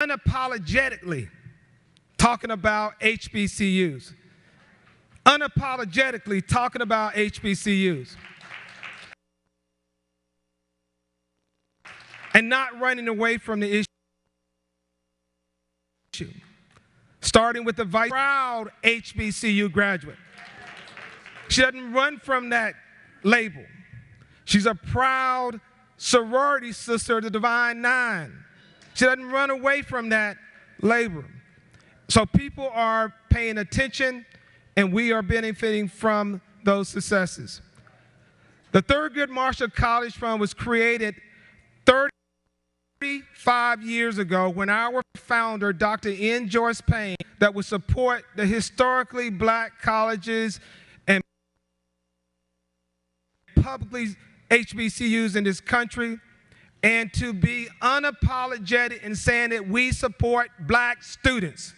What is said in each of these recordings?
unapologetically talking about HBCUs. Unapologetically talking about HBCUs. And not running away from the issue. Starting with the proud HBCU graduate. She doesn't run from that label. She's a proud sorority sister of the Divine Nine. She doesn't run away from that label. So people are paying attention, and we are benefiting from those successes. The Thurgood Marshall College Fund was created 35 years ago when our founder, Dr. N. Joyce Payne, that would support the historically black colleges and publicly HBCUs in this country, and to be unapologetic in saying that we support black students.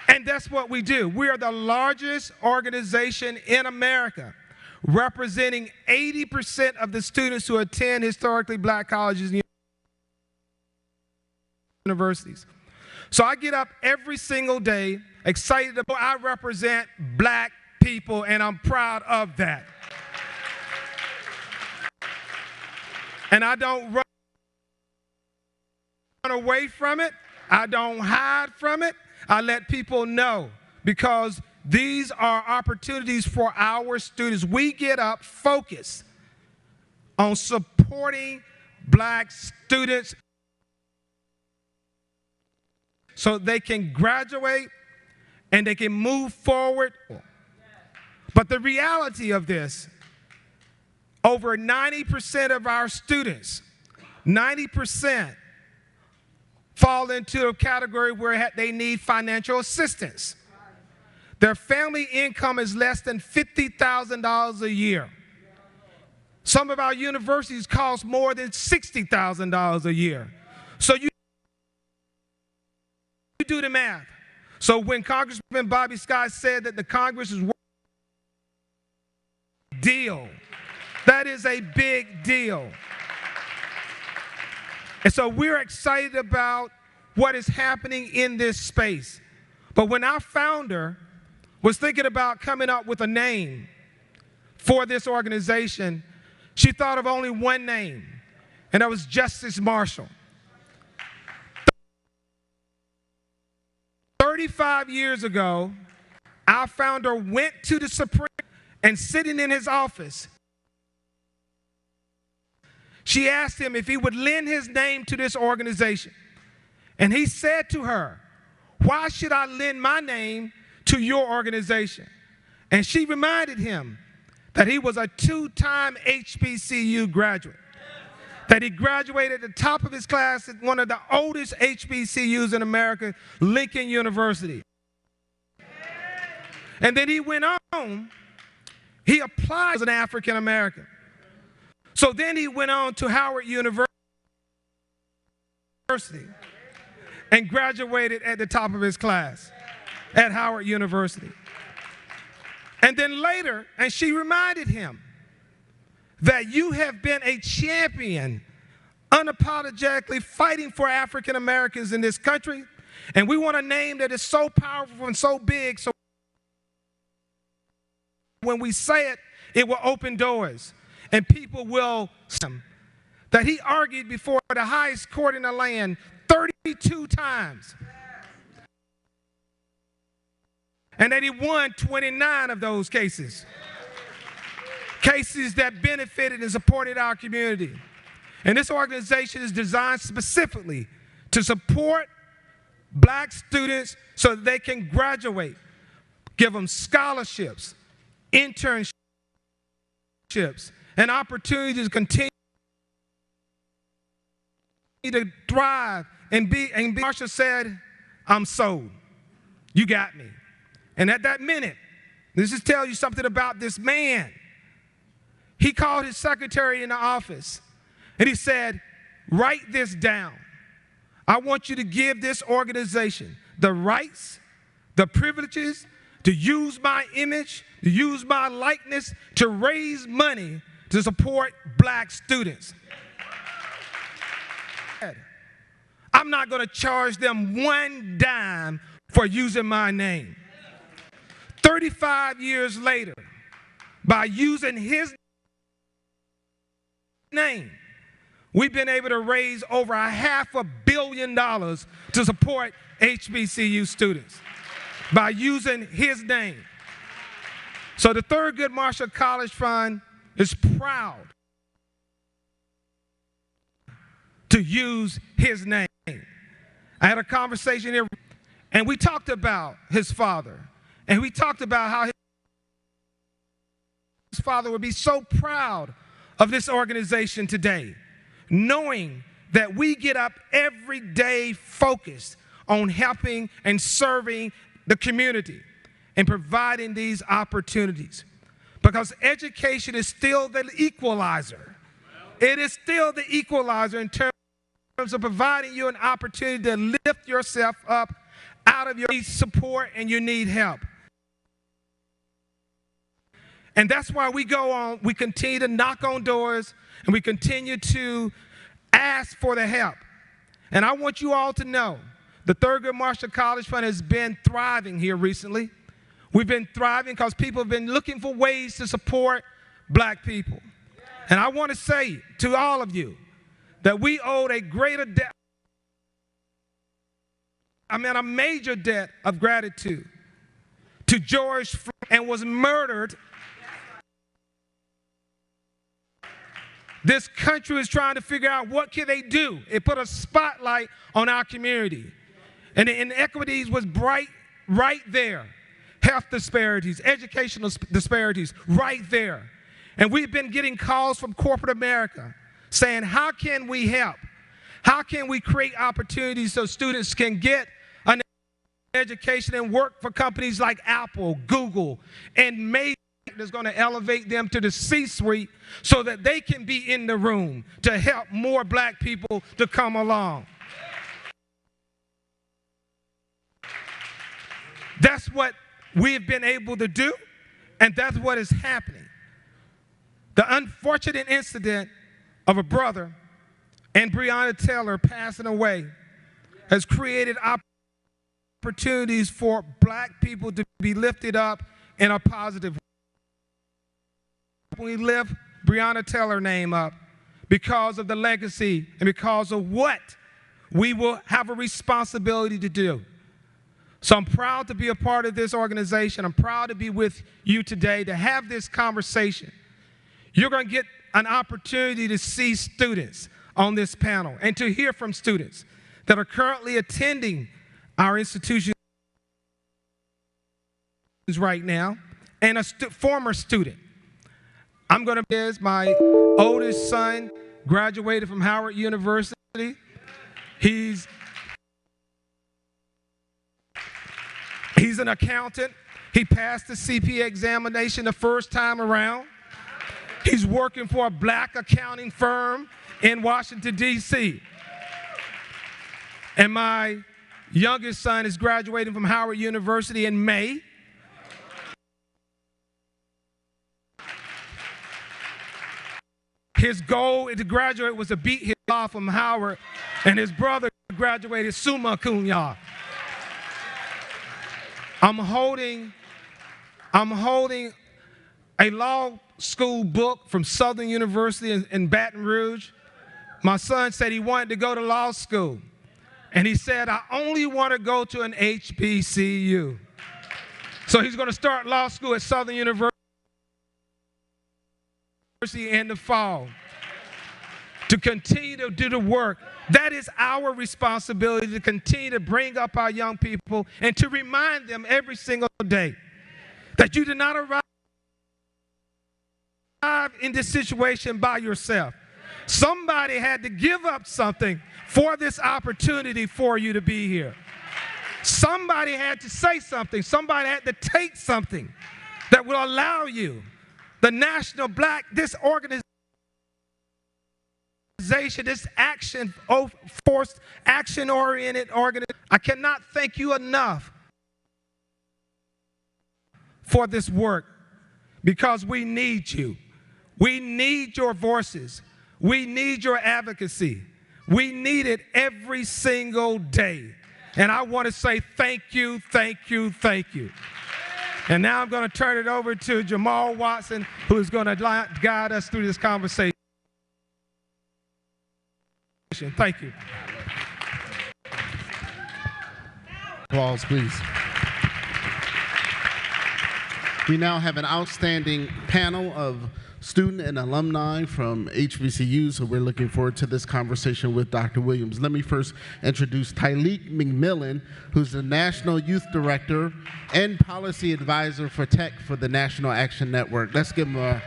And that's what we do. We are the largest organization in America, representing 80% of the students who attend historically black colleges and universities. So I get up every single day excited about I represent black people, and I'm proud of that. And I don't run away from it. I don't hide from it. I let people know, because these are opportunities for our students. We get up focused on supporting black students so they can graduate and they can move forward. But the reality of this, over 90% of our students, 90%, fall into a category where they need financial assistance. Their family income is less than $50,000 a year. Some of our universities cost more than $60,000 a year. So you do the math. So when Congressman Bobby Scott said that the Congress is deal, that is a big deal. And so we're excited about what is happening in this space. But when our founder was thinking about coming up with a name for this organization, she thought of only one name, and that was Justice Marshall. 35 years ago, our founder went to the Supreme Court, and sitting in his office, she asked him if he would lend his name to this organization. And he said to her, "Why should I lend my name to your organization?" And she reminded him that he was a two-time HBCU graduate, that he graduated at the top of his class at one of the oldest HBCUs in America, Lincoln University. And then he went on, he applied as an African American. So then he went on to Howard University and graduated at the top of his class at Howard University. And then later, and she reminded him that you have been a champion, unapologetically fighting for African Americans in this country, and we want a name that is so powerful and so big, so when we say it, it will open doors. And people will see that he argued before the highest court in the land 32 times. And that he won 29 of those cases. Cases that benefited and supported our community. And this organization is designed specifically to support black students so that they can graduate, give them scholarships, internships, and opportunities to continue to thrive and be. Marshall said, "I'm sold. You got me." And at that minute, this is tell you something about this man. He called his secretary in the office and he said, "Write this down. I want you to give this organization the rights, the privileges to use my image, to use my likeness, to raise money to support black students." I'm not going to charge them one dime for using my name. 35 years later, by using his name, we've been able to raise over $500 million to support HBCU students by using his name. So the Thurgood Marshall College Fund is proud to use his name. I had a conversation here, and we talked about his father, and we talked about how his father would be so proud of this organization today, knowing that we get up every day focused on helping and serving the community and providing these opportunities. Because education is still the equalizer. It is still the equalizer in terms of providing you an opportunity to lift yourself up out of your support and you need help. And that's why we go on, we continue to knock on doors, and we continue to ask for the help. And I want you all to know, the Thurgood Marshall College Fund has been thriving here recently. We've been thriving because people have been looking for ways to support black people. And I want to say to all of you that we owed a greater debt, a major debt of gratitude to George Floyd, and was murdered. This country is trying to figure out what can they do. It put a spotlight on our community. And the inequities was right there. Health disparities, educational disparities, right there. And we've been getting calls from corporate America saying, how can we help? How can we create opportunities so students can get an education and work for companies like Apple, Google, and maybe is going to elevate them to the C-suite so that they can be in the room to help more black people to come along. That's what we've been able to do, and that's what is happening. The unfortunate incident of a brother and Breonna Taylor passing away has created opportunities for black people to be lifted up in a positive way. We lift Breonna Taylor's name up because of the legacy and because of what we will have a responsibility to do. So I'm proud to be a part of this organization. I'm proud to be with you today to have this conversation. You're going to get an opportunity to see students on this panel and to hear from students that are currently attending our institutions right now and a former student. I'm going to be my oldest son graduated from Howard University. He's an accountant. He passed the CPA examination the first time around. He's working for a black accounting firm in Washington, D.C. And my youngest son is graduating from Howard University in May. His goal to graduate was to beat his law from Howard, and his brother graduated summa cum laude. I'm holding a law school book from Southern University in Baton Rouge. My son said he wanted to go to law school, and he said, I only want to go to an HBCU. So he's going to start law school at Southern University in the fall to continue to do the work. That is our responsibility, to continue to bring up our young people and to remind them every single day that you did not arrive in this situation by yourself. Somebody had to give up something for this opportunity for you to be here. Somebody had to say something. Somebody had to take something that will allow you, the National Black, this organization, this forced, action-oriented organization. I cannot thank you enough for this work because we need you. We need your voices. We need your advocacy. We need it every single day. And I want to say thank you, thank you, thank you. And now I'm going to turn it over to Jamal Watson, who is going to guide us through this conversation. Thank you. Applause, please. We now have an outstanding panel of student and alumni from HBCU, so we're looking forward to this conversation with Dr. Williams. Let me first introduce Tyleek McMillan, who's the National Youth Director and Policy Advisor for Tech for the National Action Network. Let's give him a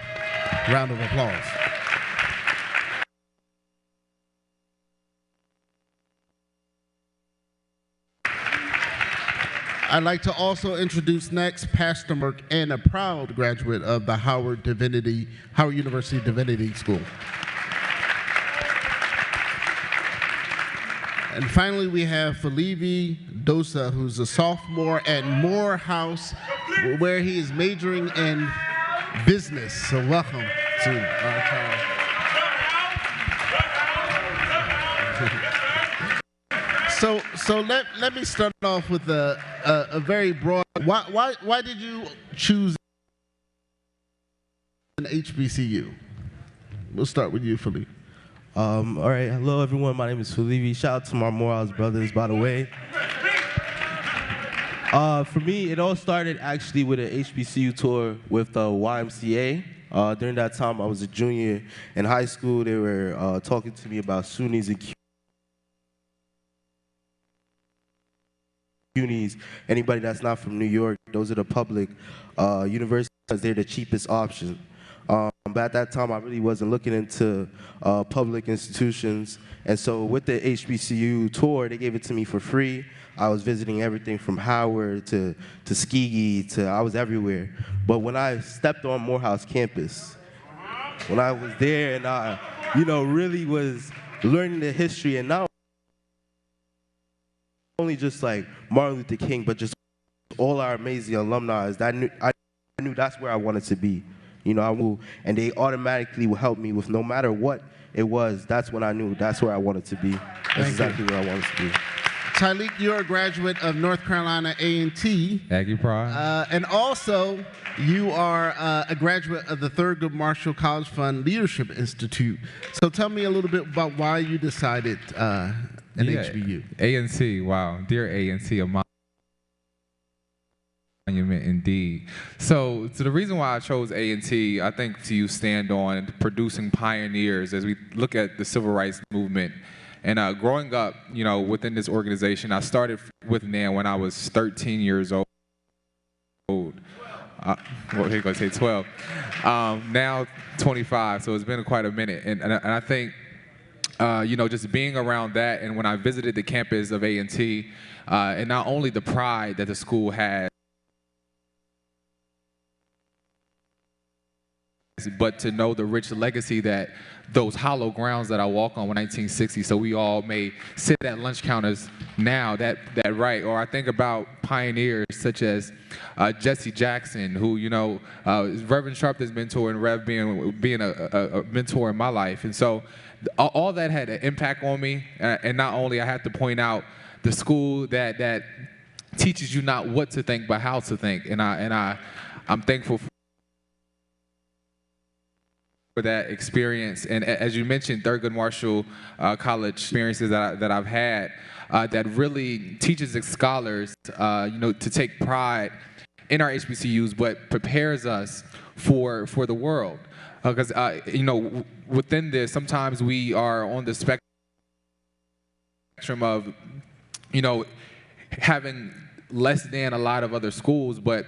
round of applause. I'd like to also introduce next Pastor Merck, and a proud graduate of the Howard University Divinity School. And finally, we have Felivi Dosa, who's a sophomore at Morehouse, where he is majoring in business. So welcome to our town. So let me start off with a very broad. Why did you choose an HBCU? We'll start with you, Felipe. All right, hello everyone. My name is Felipe. Shout out to my Morehouse brothers, by the way. For me, it all started actually with an HBCU tour with the YMCA. During that time, I was a junior in high school. They were talking to me about SUNYs and CUNYs. Anybody that's not from New York, those are the public universities because they're the cheapest option. But at that time, I really wasn't looking into public institutions. And so with the HBCU tour, they gave it to me for free. I was visiting everything from Howard to Tuskegee I was everywhere. But when I stepped on Morehouse campus, when I was there and I, really was learning the history, and not only just like Martin Luther King, but just all our amazing alumni, I knew that's where I wanted to be. And they automatically would help me with no matter what it was. That's when I knew that's where I wanted to be. That's exactly where I wanted to be. Tyleek, you're a graduate of North Carolina A&T. Aggie Pride. And also, you are a graduate of the Thurgood Marshall College Fund Leadership Institute. So tell me a little bit about why you decided an HBU. A&T, wow. Dear A&T, a monument indeed. So the reason why I chose A&T, I think you stand on producing pioneers as we look at the civil rights movement. And growing up, within this organization, I started with NAN when I was 13 years old. Well, here goes say 12. Now 25, so it's been quite a minute. And I think, just being around that, and when I visited the campus of A&T, and not only the pride that the school has, but to know the rich legacy that those hollow grounds that I walk on in 1960, so we all may sit at lunch counters now, that right. Or I think about pioneers such as Jesse Jackson, who, Reverend Sharpton's mentor, and Rev being a mentor in my life. And so all that had an impact on me. And not only, I have to point out the school that teaches you not what to think, but how to think. And I'm thankful for that experience. And as you mentioned, Thurgood Marshall College experiences that I've had that really teaches scholars, to take pride in our HBCUs, but prepares us for the world. Because, within this, sometimes we are on the spectrum of, having less than a lot of other schools, but,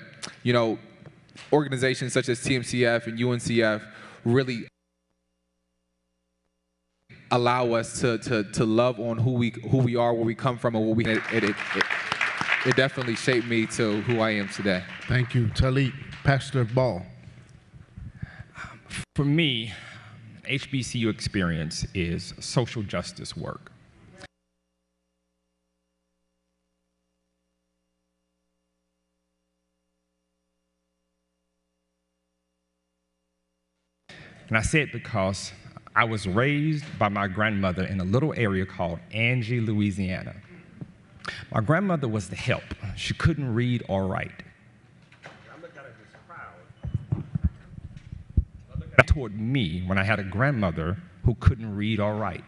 organizations such as TMCF and UNCF really allow us to love on who we are, where we come from, and what it definitely shaped me to who I am today. Thank you, Tyleek. Pastor Ball. For me, HBCU experience is social justice work. And I say it because I was raised by my grandmother in a little area called Angie, Louisiana. My grandmother was the help. She couldn't read or write. I look at her just proud. I look at her toward me when I had a grandmother who couldn't read or write.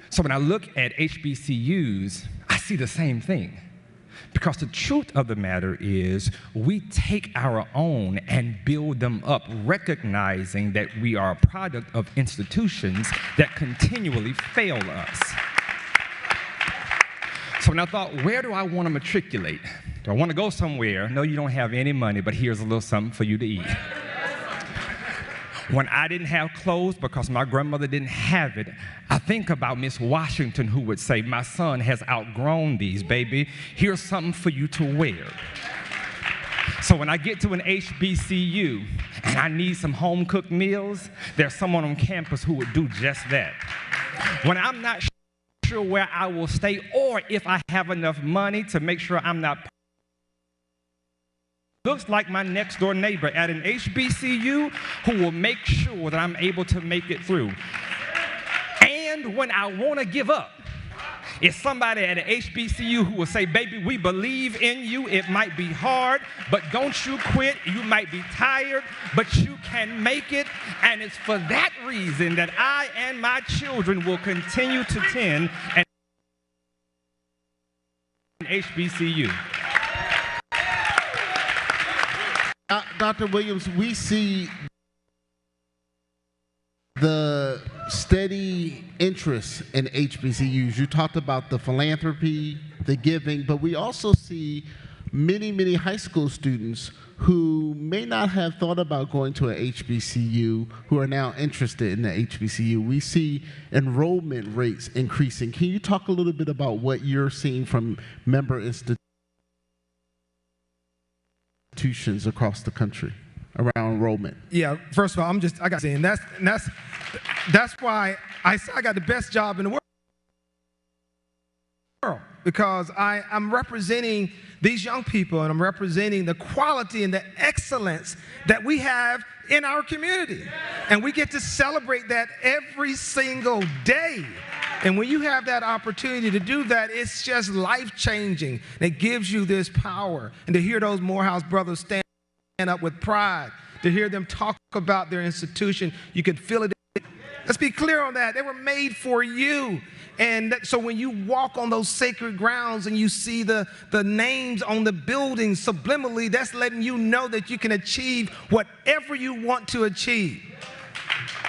So when I look at HBCUs, I see the same thing. Because the truth of the matter is, we take our own and build them up, recognizing that we are a product of institutions that continually fail us. So when I thought, where do I want to matriculate? Do I want to go somewhere? No, you don't have any money, but here's a little something for you to eat. When I didn't have clothes because my grandmother didn't have it, I think about Miss Washington, who would say, my son has outgrown these, baby. Here's something for you to wear. So when I get to an HBCU and I need some home-cooked meals, there's someone on campus who would do just that. When I'm not sure where I will stay, or if I have enough money to make sure I'm not looks like my next door neighbor at an HBCU who will make sure that I'm able to make it through. And when I want to give up, it's somebody at an HBCU who will say, baby, we believe in you. It might be hard, but don't you quit. You might be tired, but you can make it. And it's for that reason that I and my children will continue to attend an HBCU. Dr. Williams, we see the steady interest in HBCUs. You talked about the philanthropy, the giving, but we also see many, many high school students who may not have thought about going to an HBCU who are now interested in the HBCU. We see enrollment rates increasing. Can you talk a little bit about what you're seeing from member institutions across the country around enrollment? Yeah, first of all, I got to say, and that's why I got the best job in the world, because I'm representing these young people, and I'm representing the quality and the excellence that we have in our community. And we get to celebrate that every single day. And when you have that opportunity to do that, it's just life-changing. It gives you this power. And to hear those Morehouse brothers stand up with pride, to hear them talk about their institution, you could feel it. Let's be clear on that. They were made for you. And so when you walk on those sacred grounds and you see the names on the buildings subliminally, that's letting you know that you can achieve whatever you want to achieve.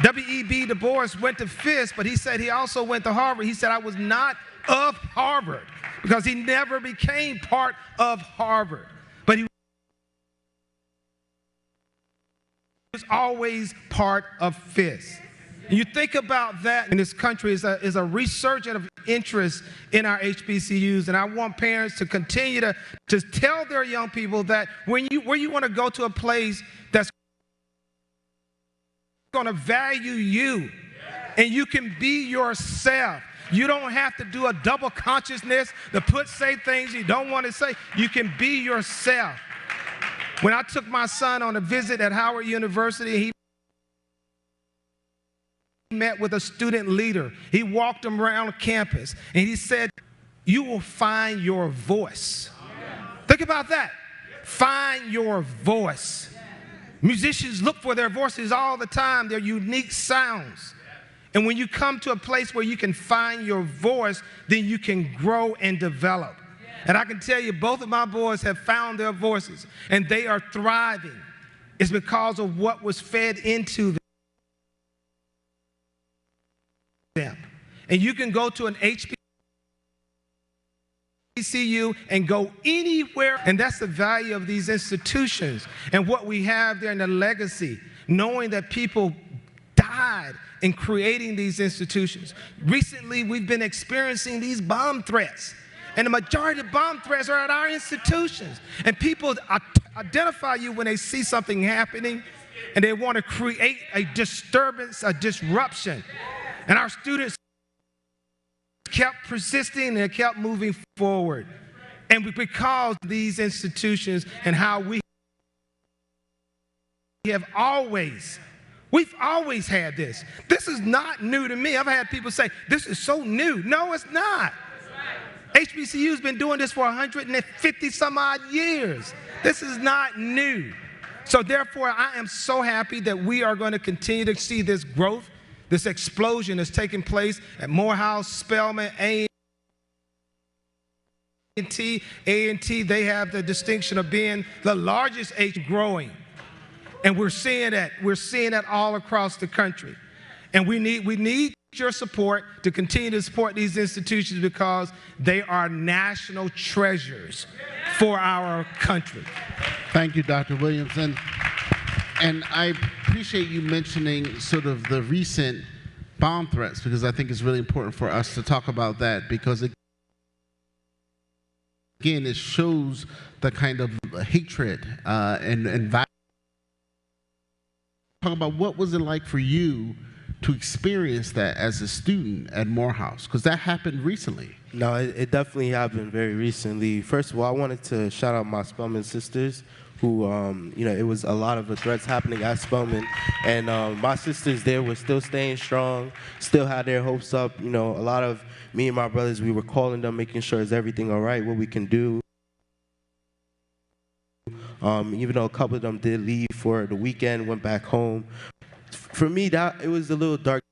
W.E.B. Du Bois went to Fisk, but he said he also went to Harvard. He said, I was not of Harvard, because he never became part of Harvard. But he was always part of Fisk. And you think about that in this country is a resurgence of interest in our HBCUs, and I want parents to continue to tell their young people that where you want to go to a place that's going to value you, and you can be yourself. You don't have to do a double consciousness to say things you don't want to say. You can be yourself. When I took my son on a visit at Howard University, he met with a student leader. He walked him around campus, and he said, you will find your voice. Think about that. Find your voice. Musicians look for their voices all the time, their unique sounds. And when you come to a place where you can find your voice, then you can grow and develop. And I can tell you, both of my boys have found their voices, and they are thriving. It's because of what was fed into them. And you can go to an HBCU and go anywhere, and that's the value of these institutions and what we have there in the legacy, knowing that people died in creating these institutions. Recently, we've been experiencing these bomb threats, and the majority of bomb threats are at our institutions. And people identify you when they see something happening, and they want to create a disturbance, a disruption. And our students kept persisting and they kept moving forward. And because these institutions and how we have always We've always had this. This is not new to me. I've had people say, this is so new. No, it's not. HBCU's been doing this for 150 some odd years. This is not new. So therefore, I am so happy that we are going to continue to see this growth, this explosion that's taking place at Morehouse, Spelman, A&T. A&T, they have the distinction of being the largest growing. And we're seeing that. We're seeing that all across the country. And we need your support to continue to support these institutions because they are national treasures for our country. Thank you, Dr. Williams. And I appreciate you mentioning sort of the recent bomb threats, because I think it's really important for us to talk about that, because again, it shows the kind of hatred and violence. Talk about what was it like for you to experience that as a student at Morehouse, because that happened recently. No, it definitely happened very recently. First of all, I wanted to shout out my Spelman sisters who, it was a lot of the threats happening at Spelman, and my sisters there were still staying strong, still had their hopes up. A lot of me and my brothers, we were calling them, making sure is everything all right, what we can do. Even though a couple of them did leave for the weekend, went back home. For me, it was a little dark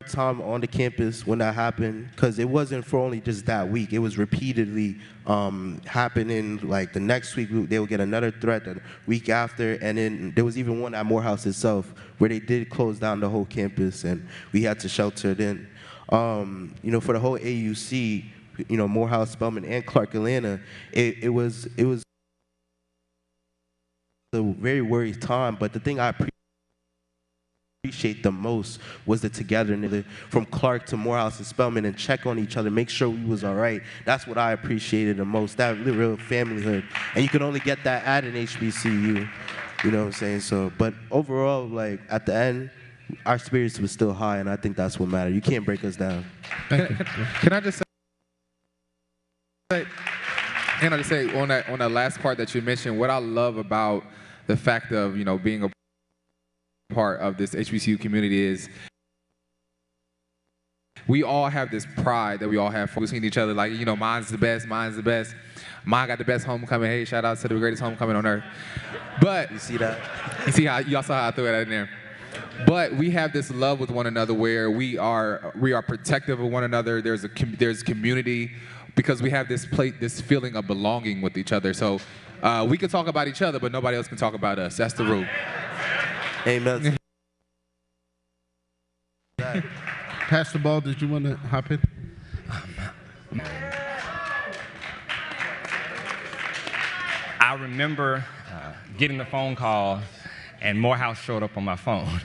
time on the campus when that happened, because it wasn't for only just that week. It was repeatedly happening. Like the next week, they would get another threat the week after, and then there was even one at Morehouse itself where they did close down the whole campus, and we had to shelter it in. For the whole AUC, Morehouse, Spelman, and Clark Atlanta, it was a very worried time. But the thing I appreciate the most was the togetherness from Clark to Morehouse and Spelman, and check on each other, make sure we was all right. That's what I appreciated the most, that real familyhood. And you can only get that at an HBCU, you know what I'm saying? So, but overall, like at the end, our spirits were still high, and I think that's what mattered. You can't break us down. Can I just say on that last part that you mentioned, what I love about the fact of being a part of this HBCU community is we all have this pride that we all have for seeing each other. Like, mine's the best, mine's the best. Mine got the best homecoming. Hey, shout out to the greatest homecoming on earth. But you see that? You see how y'all saw how I threw it in there. But we have this love with one another where we are protective of one another. There's community, because we have this feeling of belonging with each other. So we can talk about each other, but nobody else can talk about us. That's the rule. Amen. Pastor Ball, did you want to hop in? I remember getting the phone call, and Morehouse showed up on my phone.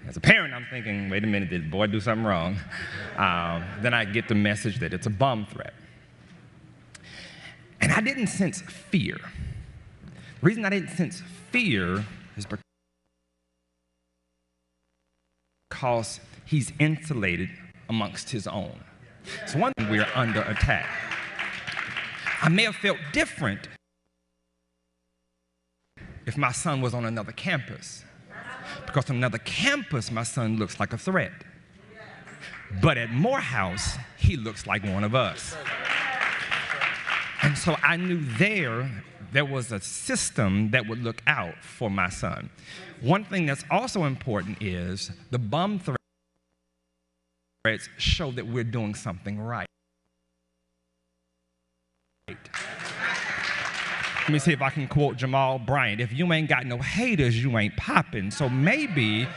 As a parent, I'm thinking, wait a minute, did the boy do something wrong? Then I get the message that it's a bomb threat. And I didn't sense fear. The reason I didn't sense fear is because he's insulated amongst his own. So one thing, we're under attack. I may have felt different if my son was on another campus, because on another campus, my son looks like a threat. But at Morehouse, he looks like one of us. And so I knew there was a system that would look out for my son. One thing that's also important is the bomb threats show that we're doing something right. Let me see if I can quote Jamal Bryant. If you ain't got no haters, you ain't popping. So maybe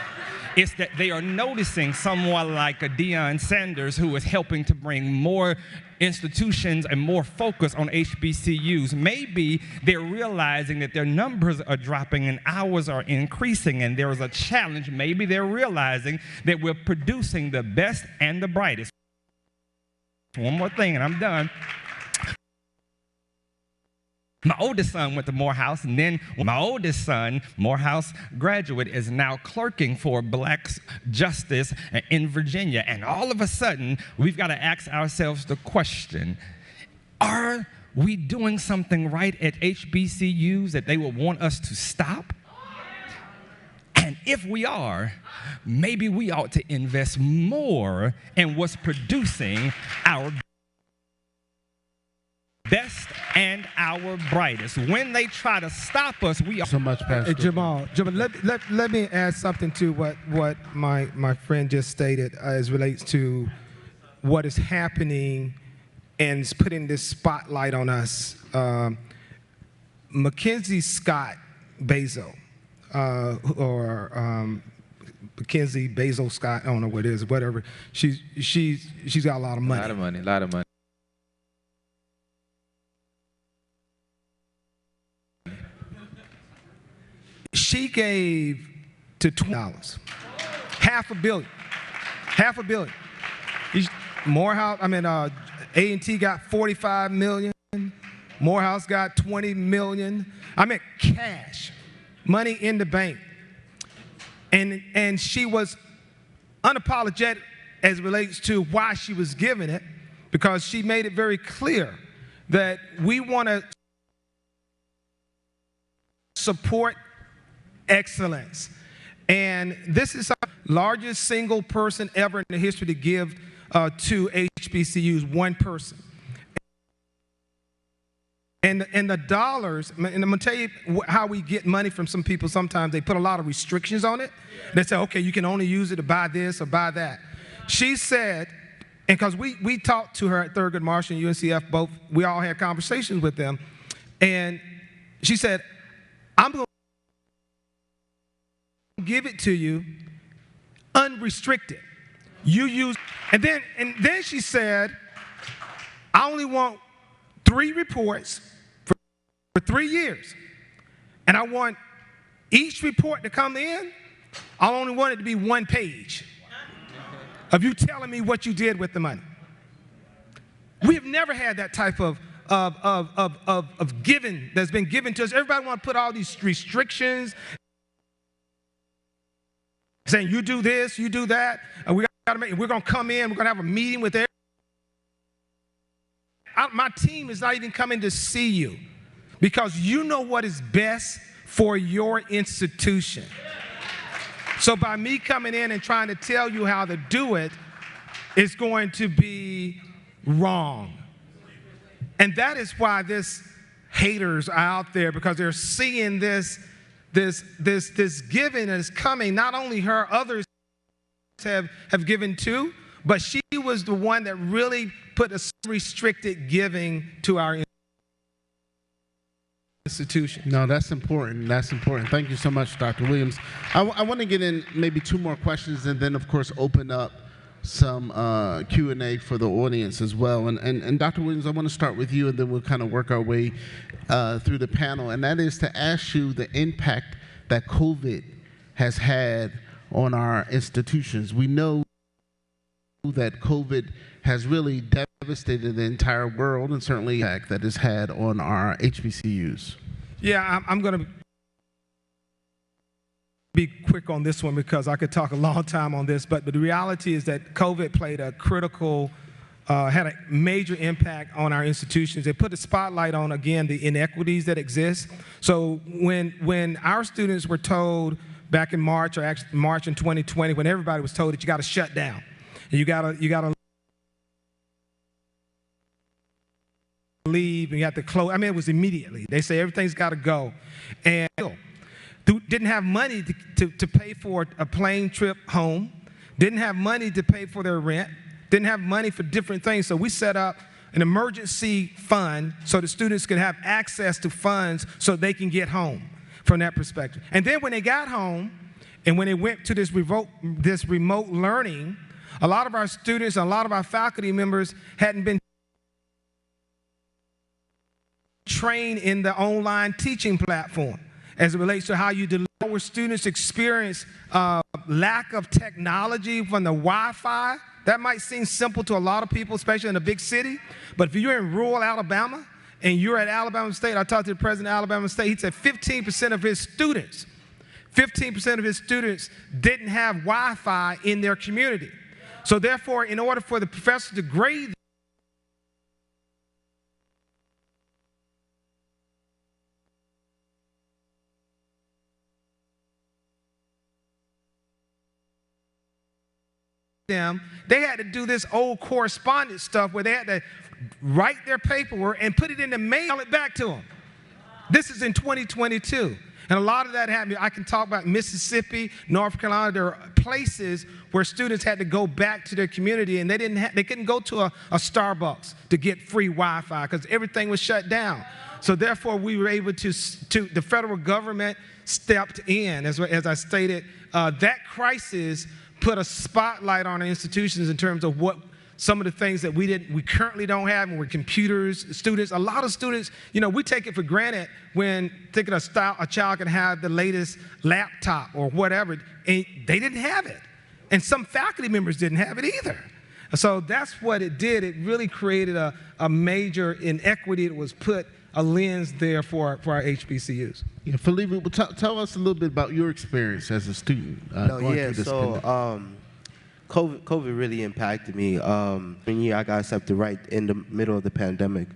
it's that they are noticing someone like a Deion Sanders who is helping to bring more institutions and more focus on HBCUs. Maybe they're realizing that their numbers are dropping and hours are increasing and there is a challenge. Maybe they're realizing that we're producing the best and the brightest. One more thing and I'm done. My oldest son went to Morehouse, and then my oldest son, Morehouse graduate, is now clerking for Black Justice in Virginia. And all of a sudden, we've got to ask ourselves the question, are we doing something right at HBCUs that they would want us to stop? And And if we are, maybe we ought to invest more in what's producing our best and our brightest. When they try to stop us, we are. So much, Pastor. Jamal, let me add something to what my friend just stated as relates to what is happening and is putting this spotlight on us. Mackenzie Scott Basil, Mackenzie Basil Scott, I don't know what it is, whatever. She's got a lot of money. A lot of money. She gave to $20, $500 million. Morehouse, A&T got $45 million. Morehouse got $20 million. Cash, money in the bank. And she was unapologetic as it relates to why she was giving it, because she made it very clear that we want to support excellence. And this is the largest single person ever in the history to give to HBCUs, one person. And the dollars, and I'm going to tell you how we get money from some people. Sometimes they put a lot of restrictions on it. They say, okay, you can only use it to buy this or buy that. She said, and because we talked to her at Thurgood Marshall and UNCF both, we all had conversations with them, and she said, I'm going to give it to you unrestricted. You use, and then she said, I only want 3 reports for 3 years. And I want each report to come in, I only want it to be 1 page of you telling me what you did with the money. We have never had that type of giving that's been given to us. Everybody want to put all these restrictions, saying you do this, you do that, and we're going to come in, we're going to have a meeting with everybody. My team is not even coming to see you because you know what is best for your institution. So by me coming in and trying to tell you how to do it, it's going to be wrong. And that is why this haters are out there, because they're seeing this giving that is coming. Not only her, others have given too, but she was the one that really put a restricted giving to our institution. No, that's important. That's important. Thank you so much, Dr. Williams. I want to get in maybe 2 more questions and then, of course, open up some Q&A for the audience as well. And Dr. Williams, I want to start with you, and then we'll kind of work our way through the panel. And that is to ask you the impact that COVID has had on our institutions. We know that COVID has really devastated the entire world, and certainly the impact that it's had on our HBCUs. Yeah, I'm going to be quick on this one because I could talk a long time on this, but the reality is that COVID played a critical, had a major impact on our institutions. It put a spotlight on, again, the inequities that exist. So when our students were told back in March, or actually March in 2020, when everybody was told that you got to shut down, and you got to leave, and you have to close. It was immediately. They say everything's got to go. And didn't have money to pay for a plane trip home, didn't have money to pay for their rent, didn't have money for different things. So we set up an emergency fund so the students could have access to funds so they can get home from that perspective. And then when they got home and when they went to this remote learning, a lot of our students, a lot of our faculty members hadn't been trained in the online teaching platform as it relates to how you deliver. Our students experience lack of technology from the Wi-Fi. That might seem simple to a lot of people, especially in a big city, but if you're in rural Alabama and you're at Alabama State, I talked to the president of Alabama State, he said 15% of his students didn't have Wi-Fi in their community. So therefore, in order for the professor to grade them, they had to do this old correspondence stuff where they had to write their paperwork and put it in the mail it back to them. This is in 2022. And a lot of that happened. I can talk about Mississippi, North Carolina. There are places where students had to go back to their community, and they couldn't go to a Starbucks to get free Wi-Fi because everything was shut down. So therefore, we were able to the federal government stepped in. As I stated, that crisis put a spotlight on our institutions in terms of what some of the things that we currently don't have, and we're computers, students. A lot of students, we take it for granted when thinking a child can have the latest laptop or whatever, and they didn't have it. And some faculty members didn't have it either. So that's what it did. It really created a major inequity. It was put a lens there for our HBCUs. Yeah, Felipe, tell us a little bit about your experience as a student going through this pandemic. COVID really impacted me. I got accepted right in the middle of the pandemic.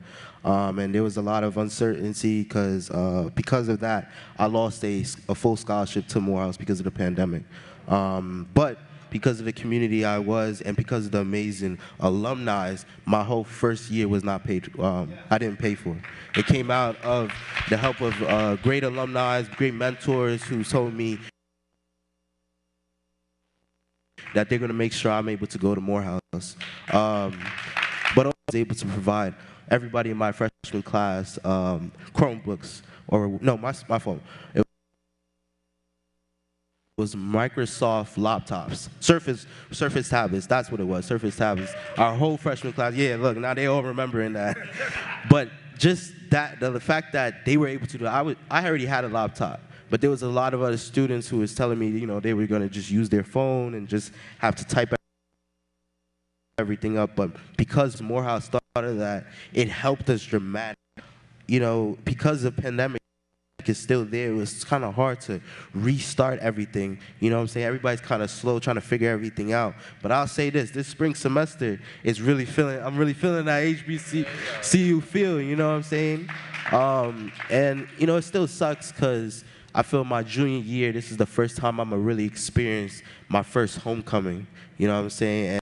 And there was a lot of uncertainty because of that, I lost a full scholarship to Morehouse because of the pandemic. But because of the community I was and because of the amazing alumni, my whole first year was not paid. I didn't pay for it. It came out of the help of great alumni, great mentors who told me that they're going to make sure I'm able to go to Morehouse. But I was able to provide everybody in my freshman class Chromebooks, my fault. It was Microsoft laptops, Surface tablets, that's what it was, Surface tablets. Our whole freshman class, yeah, look, now they all remembering that. But just that, the fact that they were able to do it, I already had a laptop. But there was a lot of other students who was telling me, they were going to just use their phone and just have to type everything up. But because Morehouse started that, it helped us dramatically. Because the pandemic is still there, it was kind of hard to restart everything. You know what I'm saying? Everybody's kind of slow trying to figure everything out. But I'll say this spring semester is I'm really feeling that HBCU feel, you know what I'm saying? And, it still sucks because I feel my junior year, this is the first time I'm going to really experience my first homecoming. You know what I'm saying?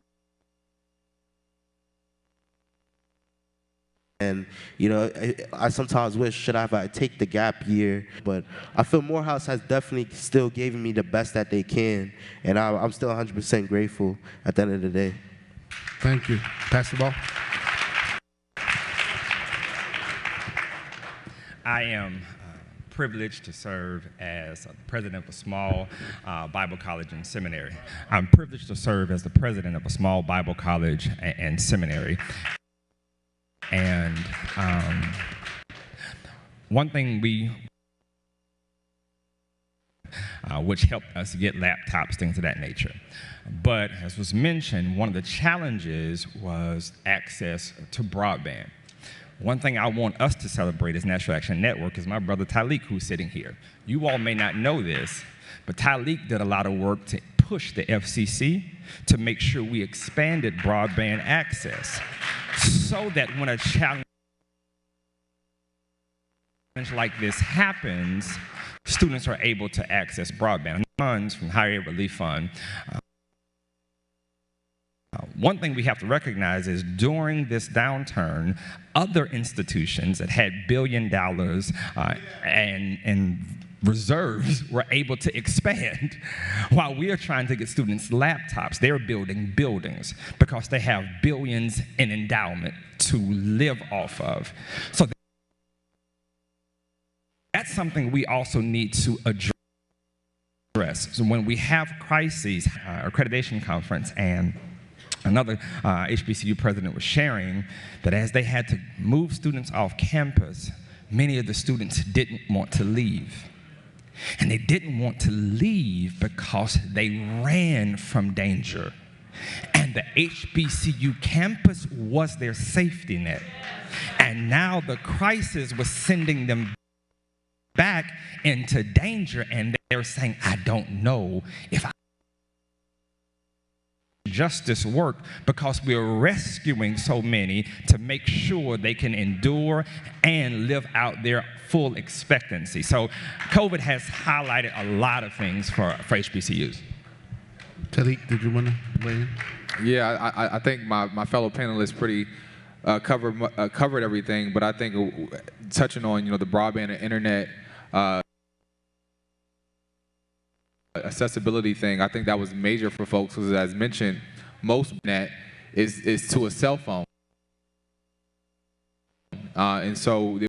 And I sometimes wish, should I take the gap year? But I feel Morehouse has definitely still given me the best that they can. And I'm still 100% grateful at the end of the day. Thank you. Pass the ball. I am privileged to serve as president of a small Bible college and seminary. I'm privileged to serve as the president of a small Bible college and seminary. And one thing which helped us get laptops, things of that nature. But as was mentioned, one of the challenges was access to broadband. One thing I want us to celebrate as National Action Network is my brother Tyleek, who's sitting here. You all may not know this, but Tyleek did a lot of work to push the FCC to make sure we expanded broadband access so that when a challenge like this happens, students are able to access broadband. Funds from Higher Ed Relief Fund. One thing we have to recognize is during this downturn, other institutions that had $1 billion and reserves were able to expand. While we are trying to get students laptops, they're building buildings because they have billions in endowment to live off of. So that's something we also need to address. So when we have crises, accreditation conference, and another HBCU president was sharing that as they had to move students off campus, many of the students didn't want to leave. And they didn't want to leave because they ran from danger. And the HBCU campus was their safety net. And now the crisis was sending them back into danger, and they're saying, I don't know if justice work, because we're rescuing so many to make sure they can endure and live out their full expectancy. So COVID has highlighted a lot of things for HBCUs. Tariq, did you want to weigh in? Yeah, I think my fellow panelists pretty covered everything, but I think touching on the broadband and internet accessibility thing, I think that was major for folks because, as mentioned, most net is to a cell phone, and so